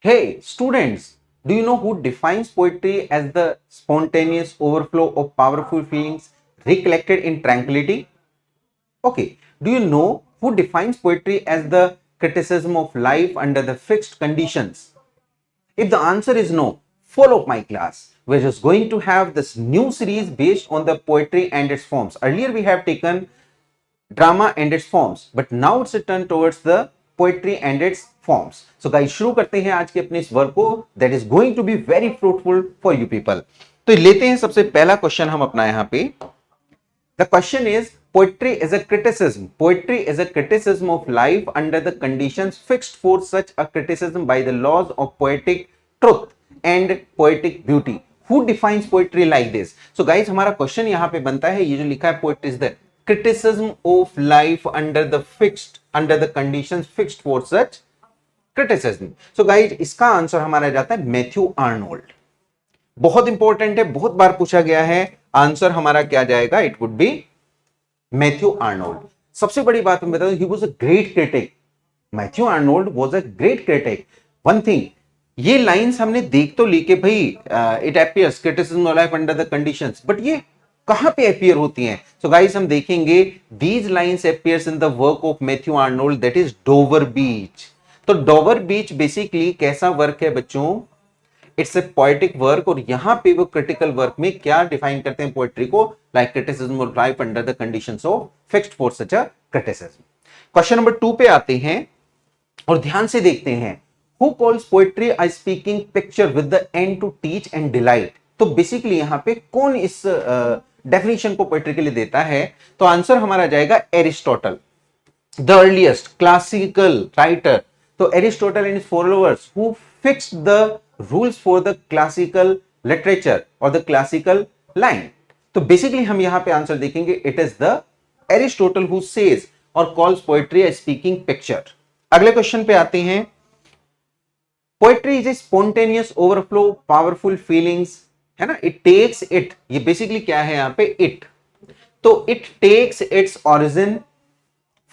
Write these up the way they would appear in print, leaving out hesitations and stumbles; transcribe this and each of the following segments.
Hey, students, do you know who defines poetry as the spontaneous overflow of powerful feelings recollected in tranquility? Okay, do you know who defines poetry as the criticism of life under the fixed conditions? If the answer is no, follow my class. We're just going to have this new series based on the poetry and its forms. Earlier, we have taken drama and its forms, but now it's a turn towards the poetry and its forms. So guys, शुरू करते हैं आज के अपने इस work को that is going to be very fruitful for you people. तो लेते हैं सबसे पहला क्वेश्चन हम अपना यहाँ पे. The question is, poetry is a criticism. Poetry is a criticism of life under the conditions fixed for such a criticism by the laws of poetic truth and poetic beauty. Who defines poetry like this? So guys, हमारा question यहाँ पे बनता है, ये जो लिखा है poetry is the criticism of life under the conditions fixed for such criticism. So guys, इसका आंसर हमारा जाता है मैथ्यू आर्नोल्ड. बहुत इंपॉर्टेंट है, बहुत बार पूछा गया है. आंसर हमारा क्या जाएगा? It would be Matthew Arnold. सबसे बड़ी बात मैं बता दूं, he was a great critic. Matthew Arnold was a great critic. One thing, ये लाइंस हमने देख तो ली कि भाई it appears criticism of life under the conditions, but ये कहां पे अपीयर होती हैं? सो गाइस, हम देखेंगे these lines appears in the work of Matthew Arnold, that is Dover Beach. तो डोवर बीच बेसिकली कैसा वर्क है बच्चों? It's a poetic work. और यहां पे वो क्रिटिकल वर्क में क्या डिफाइन करते हैं पोएट्री को? Like criticism of life under the conditions of fixed for such a criticism. Question number 2 पे आते हैं और ध्यान से देखते हैं. Who calls poetry a speaking picture with the end to teach and delight? तो बेसिकली यहां पे कौन इस डेफिनेशन को पोएट्री के लिए देता है? तो आंसर हमारा जाएगा Aristotle, the earliest classical writer. तो Aristotle and his followers who fixed the rules for the classical literature और द क्लासिकल लाइन. तो बेसिकली हम यहां पे आंसर देखेंगे, it is the Aristotle who says और calls poetry a speaking picture. अगले question पे आते हैं. Poetry is a spontaneous overflow powerful feelings, है ना. इट टेक्स इट, ये बेसिकली क्या है यहां पे? इट. तो it takes its origin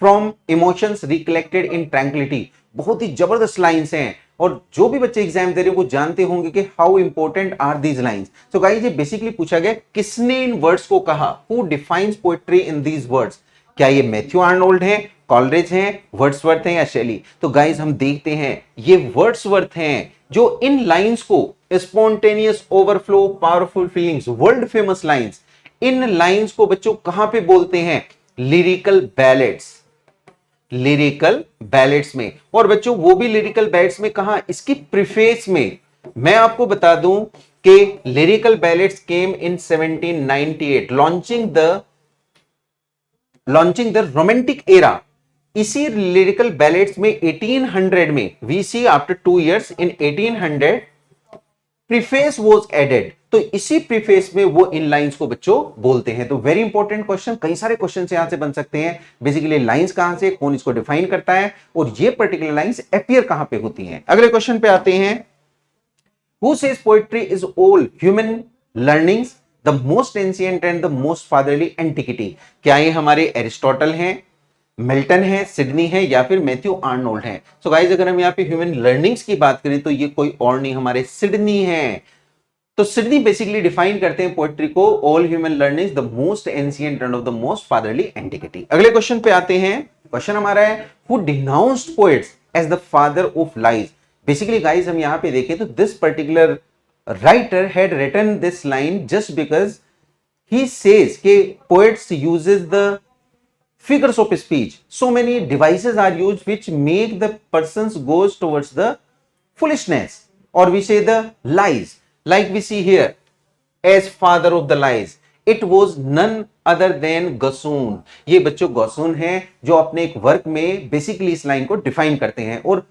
from emotions recollected in tranquillity. बहुत ही जबरदस्त लाइंस हैं और जो भी बच्चे एग्जाम दे रहे हैं वो जानते होंगे कि how important are these lines. So guys, ये बेसिकली पूछा गया किसने इन वर्ड्स को कहा? Who defines poetry in these words? क्या ये मैथ्यू आर्नोल्ड हैं, कॉलरिज हैं, वर्ड्सवर्थ हैं या शेली? तो गाइस, हम देखते हैं ये वर्ड्सवर्थ हैं जो इन लाइंस को spontaneous overflow powerful feelings, world famous lines, इन लाइंस को बच्चों कहां पे बोलते हैं? Lyrical ballads. लिरिकल बैलेट्स में. और बच्चों वो भी लिरिकल बैलेट्स में कहां? इसकी प्रीफेस में. मैं आपको बता दूं कि lyrical ballads came in 1798, launching the romantic era. इसी लिरिकल बैलेट्स में 1800 में we see after 2 years in 1800 preface was added. तो इसी प्रीफेस में वो इन लाइंस को बच्चों बोलते हैं. तो वेरी इंपॉर्टेंट क्वेश्चन, कई सारे क्वेश्चन यहां से बन सकते हैं. बेसिकली लाइंस कहां से, कौन इसको डिफाइन करता है और ये पर्टिकुलर लाइंस अपीयर कहां पे होती हैं. अगले क्वेश्चन पे आते हैं. Who says poetry is all human learnings the most ancient and the most fatherly antiquity? क्या ये हमारे एरिस्टोटल हैं, मिल्टन है, सिडनी है या फिर मैथ्यू आर्नोल्ड है? सो गाइस, अगर हम यहाँ पे ह्यूमन लर्निंग्स की बात करें तो ये कोई और नहीं, हमारे सिडनी है. तो सिडनी बेसिकली डिफाइन करते हैं पोएट्री को, all human learnings the most ancient and of the most fatherly antiquity. अगले क्वेश्चन पे आते हैं. क्वेश्चन हमारा है, who denounced poets as the father of lies? Basically guys, हम यहाँ पे देखें तो this particular writer had written this line just because he says के poets uses the figures of speech. So many devices are used which make the persons goes towards the foolishness, or we say the lies. Like we see here, as father of the lies, it was none other than Gossoon. ये बच्चों Gossoon हैं जो अपने एक work में basically इस line को define करते हैं. और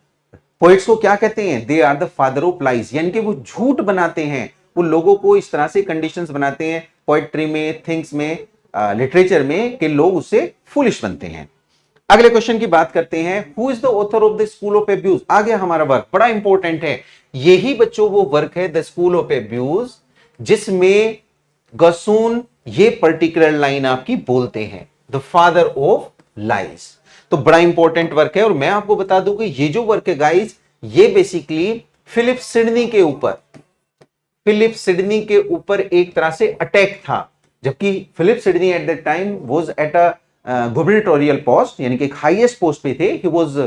पोइट्स को क्या कहते हैं? They are the father of lies, यानी कि वो झूठ बनाते हैं, वो लोगों को इस तरह से कंडीशंस बनाते हैं पोइट्री में, थिंग्स में, लिटरेचर में, कि लोग उससे फुलिश बनते हैं. अगले क्वेश्चन की बात करते हैं. Who is the author of the school of abuse? आ गया हमारा वर्क, बड़ा इंपॉर्टेंट है. यही बच्चों वो वर्क है द स्कूल ऑफ एब्यूज जिसमें गसून ये पर्टिकुलर लाइन आपकी बोलते हैं, द फादर ऑफ लाइज. तो बड़ा इंपॉर्टेंट वर्क है. और मैं आपको बता दूं कि ये जो वर्क है गाइस, ये बेसिकली फिलिप सिडनी के ऊपर, फिलिप सिडनी के ऊपर एक तरह से अटैक था, जबकि Philip Sidney at that time was at a gubernatorial post, यानी कि एक हाईएस्ट पोस्ट पे थे, he was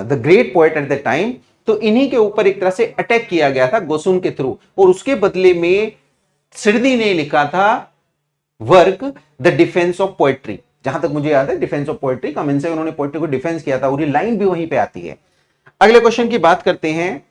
the great poet at that time. तो इन्हीं के ऊपर एक तरह से अटैक किया गया था गोसुन के थ्रू, और उसके बदले में सिडनी ने लिखा था work the defence of poetry. जहां तक मुझे याद है डिफेंस ऑफ पोएट्री कमेंट से उन्होंने पोएट्री को डिफेंस किया था, और ये लाइन भी वहीं पे आती है। अगले क्वेश्चन की बात करते हैं,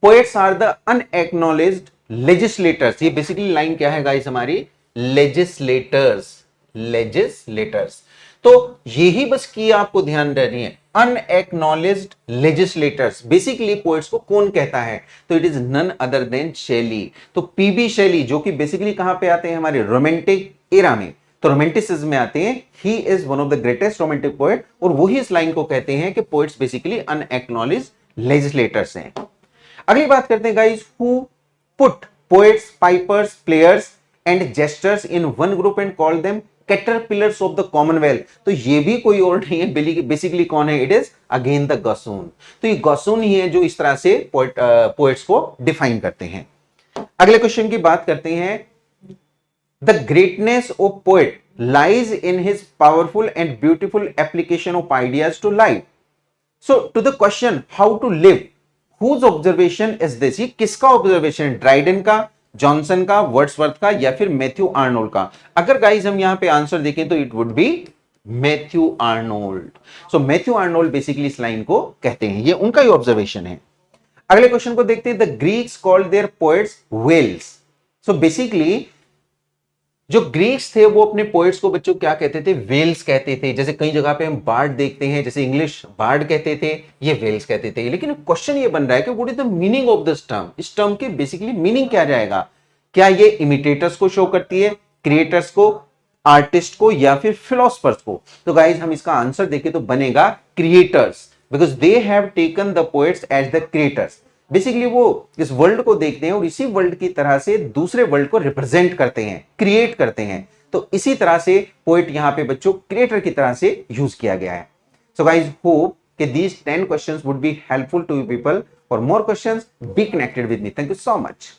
पोएट्स आर द अनएक्नॉलेज्ड लेजिस्लेटर्स। ये बेसिकली लाइन क्या है गाइस हमारी, लेजिस्लेटर्स, लेजिस्लेटर्स। तो यही बस की आपको ध्यान रखनी है, अनएक्नॉलेज्ड लेजिस्लेटर्स। बेसिकली पोएट्स को कौन कहता है, तो it is none other than Shelley. तो पीबी शेली जो कि बेसिकली कहां पे आते हैं, हमारे रोमांटिक एरा में, तो रोमांटिसिज्म में आते हैं। He is one of the greatest romantic poet, और वही इस लाइन को कहते हैं कि पोएट्स बेसिकली अनएक्नॉलेज्ड लेजिस्लेटर्स हैं। अगली बात करते हैं guys, who put poets, pipers, players and gestures in one group and call them caterpillars of the Commonwealth. तो ये भी कोई और नहीं है, बेसिकली कौन है, इट इज अगेन द गॉसुन। तो ये गॉसुन ही है जो इस तरह से पोएट्स को डिफाइन करते हैं। अगले क्वेश्चन की बात करते हैं, the greatness of poet lies in his powerful and beautiful application of ideas to life. So to the question how to live, whose observation is this, ये किसका ऑब्जर्वेशन, ड्राइडन का, जॉनसन का, वर्ड्सवर्थ का, या फिर मैथ्यू आर्नोल्ड का? अगर guys हम यहां पे आंसर देखें तो it would be Matthew Arnold. So Matthew Arnold basically इस लाइन को कहते हैं, ये उनका ही ऑब्जर्वेशन है। अगले क्वेश्चन को देखते हैं, the Greeks called their poets wells. So basically जो ग्रीक्स थे वो अपने पोएट्स को बच्चों क्या कहते थे, वेल्स कहते थे। जैसे कई जगह पे हम बार्ड देखते हैं, जैसे इंग्लिश बार्ड कहते थे, ये वेल्स कहते थे। लेकिन क्वेश्चन ये बन रहा है कि what is the meaning of this term, इस टर्म के बेसिकली मीनिंग क्या जाएगा? क्या ये इमिटेटर्स को शो करती है, क्रिएटर्स को, आर्टिस्ट को, या फिर फिलोसफर्स को? तो गाइज हम इसका आंसर देखें तो बनेगा creators, because they have taken the poets as the creators. Basically वो इस वर्ल्ड को देखते हैं और इसी वर्ल्ड की तरह से दूसरे वर्ल्ड को रिप्रेजेंट करते हैं, क्रिएट करते हैं। तो इसी तरह से पोएट यहां पे बच्चों क्रिएटर की तरह से यूज किया गया है। सो गाइज होप कि these 10 questions would be helpful to you people. For more questions, be connected with me. Thank you so much.